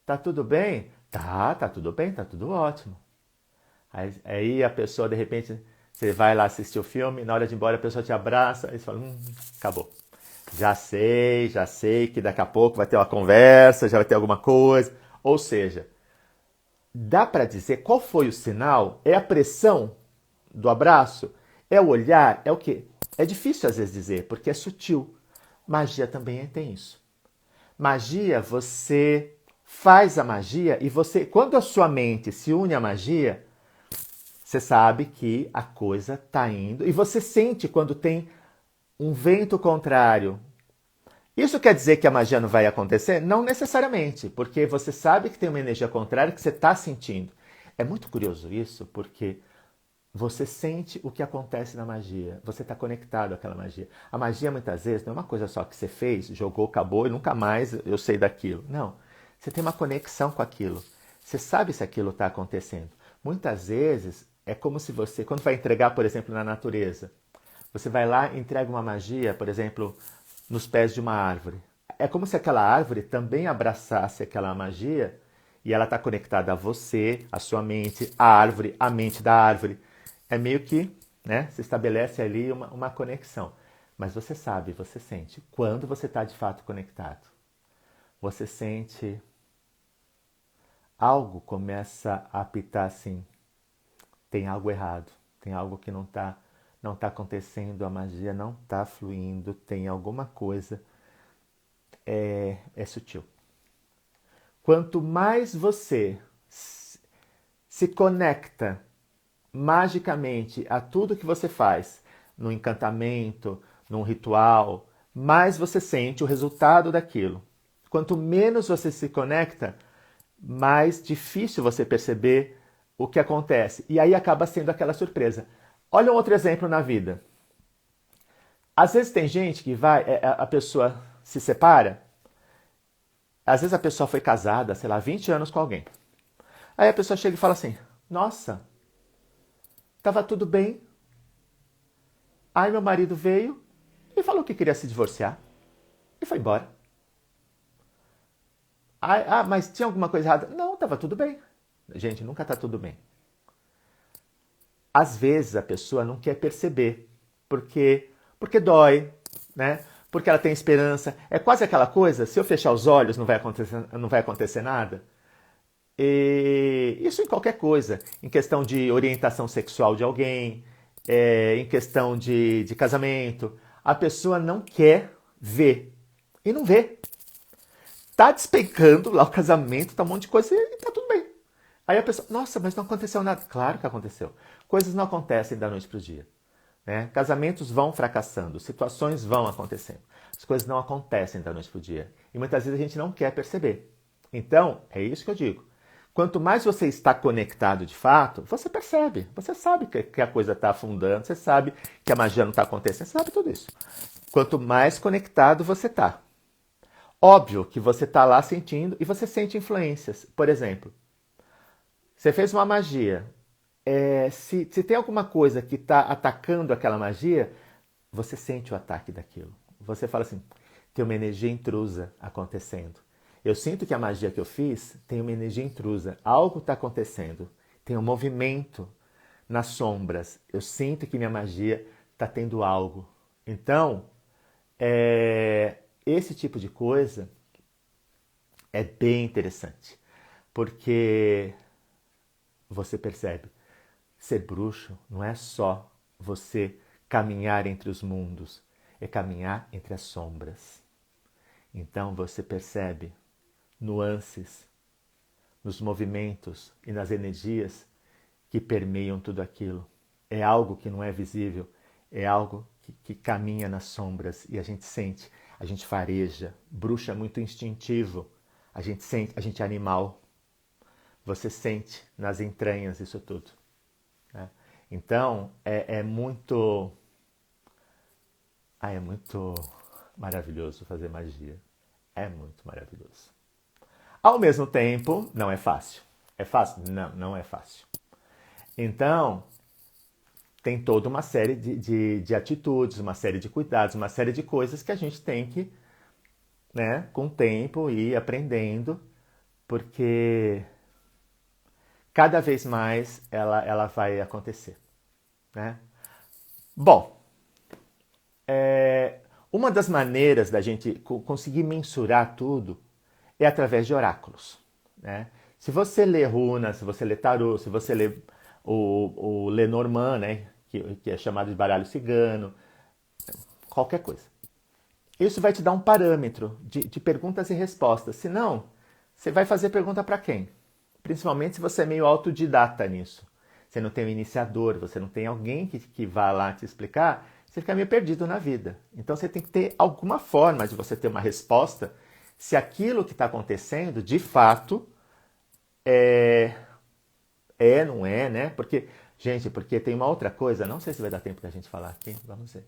tá tudo bem? Tá tudo bem, tá tudo ótimo. Aí a pessoa, de repente, você vai lá assistir o filme, na hora de ir embora a pessoa te abraça, e você fala, acabou. Já sei que daqui a pouco vai ter uma conversa, já vai ter alguma coisa. Ou seja, dá para dizer qual foi o sinal? É a pressão do abraço? É o olhar? É o quê? É difícil às vezes dizer, porque é sutil. Magia também tem isso. Magia, você faz a magia e você, quando a sua mente se une à magia, você sabe que a coisa está indo e você sente quando tem um vento contrário. Isso quer dizer que a magia não vai acontecer? Não necessariamente, porque você sabe que tem uma energia contrária que você está sentindo. É muito curioso isso, porque você sente o que acontece na magia. Você está conectado àquela magia. A magia, muitas vezes, não é uma coisa só que você fez, jogou, acabou e nunca mais eu sei daquilo. Não. Você tem uma conexão com aquilo. Você sabe se aquilo está acontecendo. Muitas vezes, é como se você, quando vai entregar, por exemplo, na natureza, você vai lá e entrega uma magia, por exemplo, nos pés de uma árvore. É como se aquela árvore também abraçasse aquela magia e ela está conectada a você, a sua mente, a árvore, a mente da árvore. É meio que, né, se estabelece ali uma conexão. Mas você sabe, você sente. Quando você está de fato conectado, você sente algo começa a apitar assim. Tem algo errado, tem algo que não tá acontecendo, a magia não está fluindo, tem alguma coisa, é sutil. Quanto mais você se conecta magicamente a tudo que você faz, no encantamento, num ritual, mais você sente o resultado daquilo. Quanto menos você se conecta, mais difícil você perceber o que acontece. E aí acaba sendo aquela surpresa. Olha um outro exemplo na vida. Às vezes tem gente que a pessoa se separa, às vezes a pessoa foi casada, sei lá, 20 anos com alguém. Aí a pessoa chega e fala assim, nossa, tava tudo bem. Aí meu marido veio e falou que queria se divorciar e foi embora. Mas tinha alguma coisa errada? Não, tava tudo bem. Gente, nunca tá tudo bem. Às vezes a pessoa não quer perceber, porque dói, né? Porque ela tem esperança. É quase aquela coisa, se eu fechar os olhos não vai acontecer nada. E isso em qualquer coisa, em questão de orientação sexual de alguém, em questão de casamento. A pessoa não quer ver e não vê. Tá despencando lá o casamento, tá um monte de coisa e tá tudo bem. Aí a pessoa, nossa, mas não aconteceu nada. Claro que aconteceu. Coisas não acontecem da noite para o dia. Né? Casamentos vão fracassando, situações vão acontecendo. As coisas não acontecem da noite para o dia. E muitas vezes a gente não quer perceber. Então, é isso que eu digo. Quanto mais você está conectado de fato, você percebe. Você sabe que a coisa está afundando, você sabe que a magia não está acontecendo, você sabe tudo isso. Quanto mais conectado você está. Óbvio que você está lá sentindo e você sente influências. Por exemplo, você fez uma magia. Se tem alguma coisa que está atacando aquela magia, você sente o ataque daquilo. Você fala assim, tem uma energia intrusa acontecendo. Eu sinto que a magia que eu fiz tem uma energia intrusa. Algo está acontecendo. Tem um movimento nas sombras. Eu sinto que minha magia está tendo algo. Então, esse tipo de coisa é bem interessante. Porque você percebe, ser bruxo não é só você caminhar entre os mundos, é caminhar entre as sombras. Então você percebe nuances nos movimentos e nas energias que permeiam tudo aquilo. É algo que não é visível, é algo que caminha nas sombras e a gente sente, a gente fareja. Bruxo é muito instintivo, a gente sente, a gente é animal. Você sente nas entranhas isso tudo, né? Então é muito maravilhoso fazer magia. É muito maravilhoso. Ao mesmo tempo, não é fácil. É fácil? Não, não é fácil. Então, tem toda uma série de atitudes, uma série de cuidados, uma série de coisas que a gente tem que, né, com o tempo, ir aprendendo, porque cada vez mais ela vai acontecer, né? Bom, uma das maneiras da gente conseguir mensurar tudo é através de oráculos, né? Se você lê runas, se você lê tarô, se você lê o Lenormand, né, que é chamado de baralho cigano, qualquer coisa. Isso vai te dar um parâmetro de perguntas e respostas. Se não, você vai fazer pergunta para quem? Principalmente se você é meio autodidata nisso. Você não tem um iniciador, você não tem alguém que vá lá te explicar, você fica meio perdido na vida. Então você tem que ter alguma forma de você ter uma resposta se aquilo que está acontecendo, de fato, não é, né? Porque, gente, porque tem uma outra coisa, não sei se vai dar tempo da gente falar aqui, vamos ver.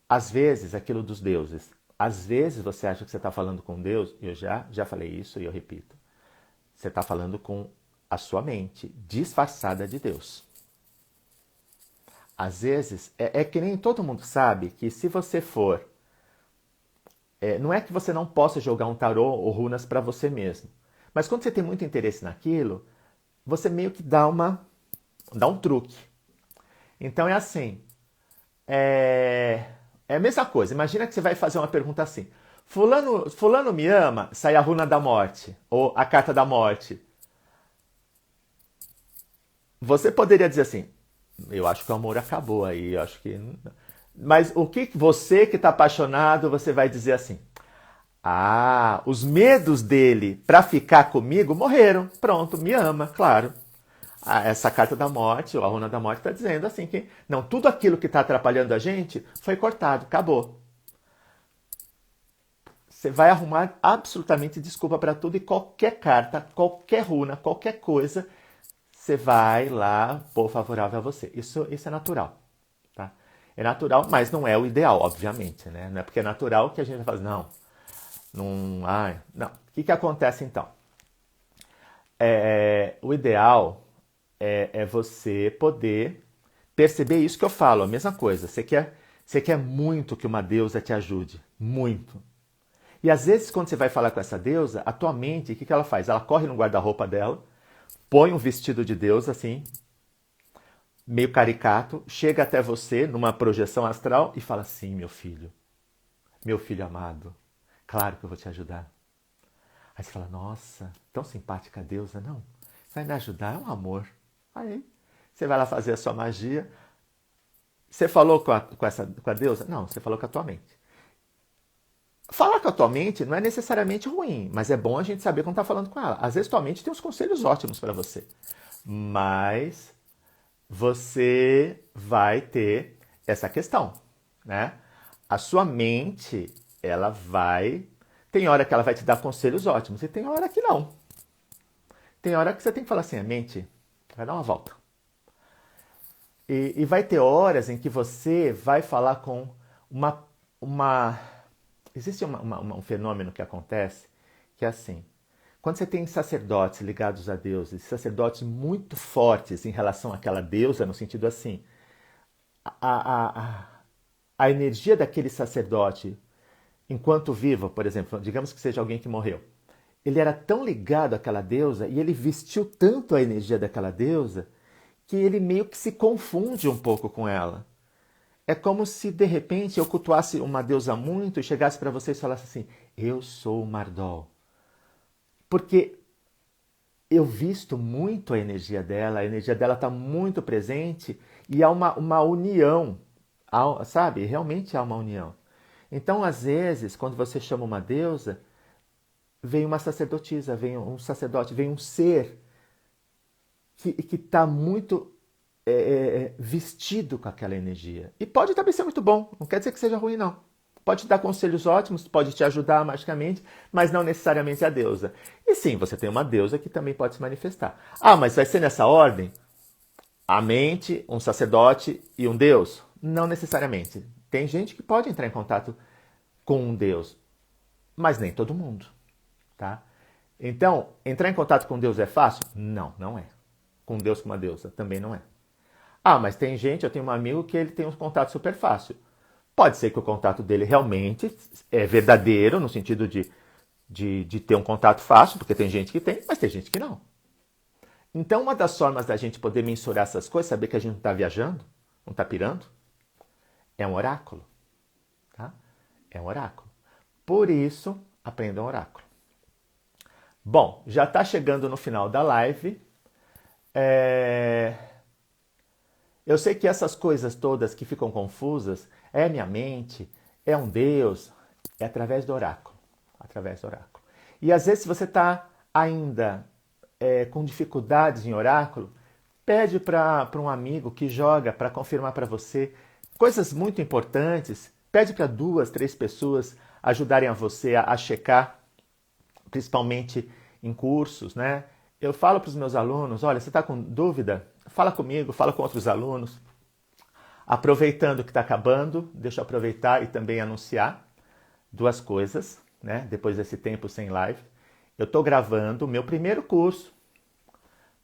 Às vezes, aquilo dos deuses, às vezes você acha que você está falando com Deus, eu já falei isso e eu repito. Você está falando com a sua mente disfarçada de Deus. Às vezes, é que nem todo mundo sabe que se você for... não é que você não possa jogar um tarô ou runas para você mesmo. Mas quando você tem muito interesse naquilo, você meio que dá um truque. Então é assim, é a mesma coisa. Imagina que você vai fazer uma pergunta assim. Fulano me ama? Sai a runa da morte. Ou a carta da morte. Você poderia dizer assim, eu acho que o amor acabou aí, eu acho que... Mas o que você que está apaixonado, você vai dizer assim, os medos dele para ficar comigo morreram. Pronto, me ama, claro. Essa carta da morte, ou a runa da morte, está dizendo assim que não, tudo aquilo que está atrapalhando a gente foi cortado, acabou. Você vai arrumar absolutamente desculpa para tudo e qualquer carta, qualquer runa, qualquer coisa, você vai lá pôr favorável a você. Isso é natural, tá? É natural, mas não é o ideal, obviamente, né? Não é porque é natural que a gente vai fazer, não. Não. O que acontece então? O ideal é você poder perceber isso que eu falo, a mesma coisa. Você quer muito que uma deusa te ajude, muito. E às vezes quando você vai falar com essa deusa, a tua mente, o que ela faz? Ela corre no guarda-roupa dela, põe um vestido de deusa assim, meio caricato, chega até você numa projeção astral e fala assim, meu filho amado, claro que eu vou te ajudar. Aí você fala, nossa, tão simpática a deusa, não? Você vai me ajudar, é um amor. Aí você vai lá fazer a sua magia. Você falou com a deusa? Não, você falou com a tua mente. Falar com a tua mente não é necessariamente ruim, mas é bom a gente saber quando está falando com ela. Às vezes tua mente tem uns conselhos ótimos para você, mas você vai ter essa questão, né? A sua mente, ela vai... Tem hora que ela vai te dar conselhos ótimos e tem hora que não. Tem hora que você tem que falar assim, a mente vai dar uma volta. E vai ter horas em que você vai falar com uma... Existe um fenômeno que acontece que é assim. Quando você tem sacerdotes ligados a deuses, sacerdotes muito fortes em relação àquela deusa, no sentido assim, a energia daquele sacerdote, enquanto vivo, por exemplo, digamos que seja alguém que morreu, ele era tão ligado àquela deusa e ele vestiu tanto a energia daquela deusa que ele meio que se confunde um pouco com ela. É como se, de repente, eu cultuasse uma deusa muito e chegasse para vocês e falasse assim, eu sou o Mardol. Porque eu visto muito a energia dela está muito presente e há uma união, sabe? Realmente há uma união. Então, às vezes, quando você chama uma deusa, vem uma sacerdotisa, vem um sacerdote, vem um ser que está muito vestido com aquela energia. E pode também ser muito bom, não quer dizer que seja ruim, não. Pode te dar conselhos ótimos, pode te ajudar magicamente, mas não necessariamente a deusa. E sim, você tem uma deusa que também pode se manifestar. Ah, mas vai ser nessa ordem? A mente, um sacerdote e um deus? Não necessariamente. Tem gente que pode entrar em contato com um deus, mas nem todo mundo, tá? Então, entrar em contato com Deus é fácil? Não, não é. Com Deus, com uma deusa, também não é. Ah, mas tem gente, eu tenho um amigo que ele tem um contato super fácil. Pode ser que o contato dele realmente é verdadeiro, no sentido de ter um contato fácil, porque tem gente que tem, mas tem gente que não. Então, uma das formas da gente poder mensurar essas coisas, saber que a gente não está viajando, não está pirando, é um oráculo. Tá? É um oráculo. Por isso, aprenda um oráculo. Bom, já está chegando no final da live. Eu sei que essas coisas todas que ficam confusas, é minha mente, é um Deus, é através do oráculo. Através do oráculo. E às vezes, se você está ainda com dificuldades em oráculo, pede para um amigo que joga para confirmar para você coisas muito importantes. Pede para 2, 3 pessoas ajudarem a você a checar, principalmente em cursos, né? Eu falo para os meus alunos, olha, você está com dúvida? Fala comigo, fala com outros alunos. Aproveitando que está acabando, deixa eu aproveitar e também anunciar 2 coisas, né? Depois desse tempo sem live. Eu estou gravando o meu primeiro curso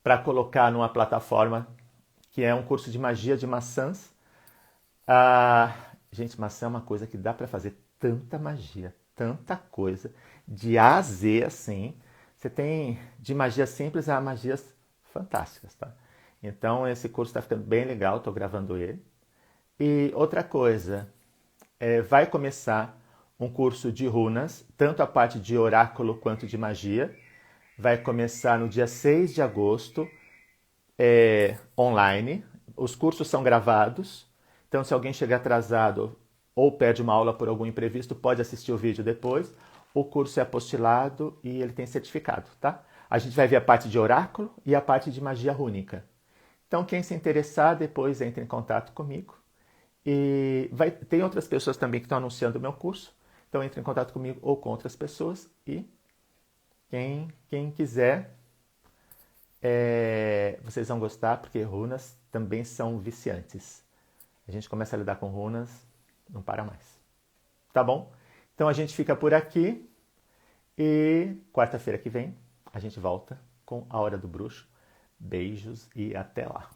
para colocar numa plataforma que é um curso de magia de maçãs. Gente, maçã é uma coisa que dá para fazer tanta magia, tanta coisa, de A a Z, assim. Você tem de magia simples a magias fantásticas, tá? Então, esse curso está ficando bem legal, estou gravando ele. E outra coisa, vai começar um curso de runas, tanto a parte de oráculo quanto de magia. Vai começar no dia 6 de agosto, online. Os cursos são gravados, então se alguém chegar atrasado ou perde uma aula por algum imprevisto, pode assistir o vídeo depois. O curso é apostilado e ele tem certificado, tá? A gente vai ver a parte de oráculo e a parte de magia rúnica. Então, quem se interessar, depois entre em contato comigo. E tem outras pessoas também que estão anunciando o meu curso. Então, entre em contato comigo ou com outras pessoas. E quem quiser, vocês vão gostar, porque runas também são viciantes. A gente começa a lidar com runas, não para mais. Tá bom? Então, a gente fica por aqui. E quarta-feira que vem, a gente volta com a Hora do Bruxo. Beijos e até lá.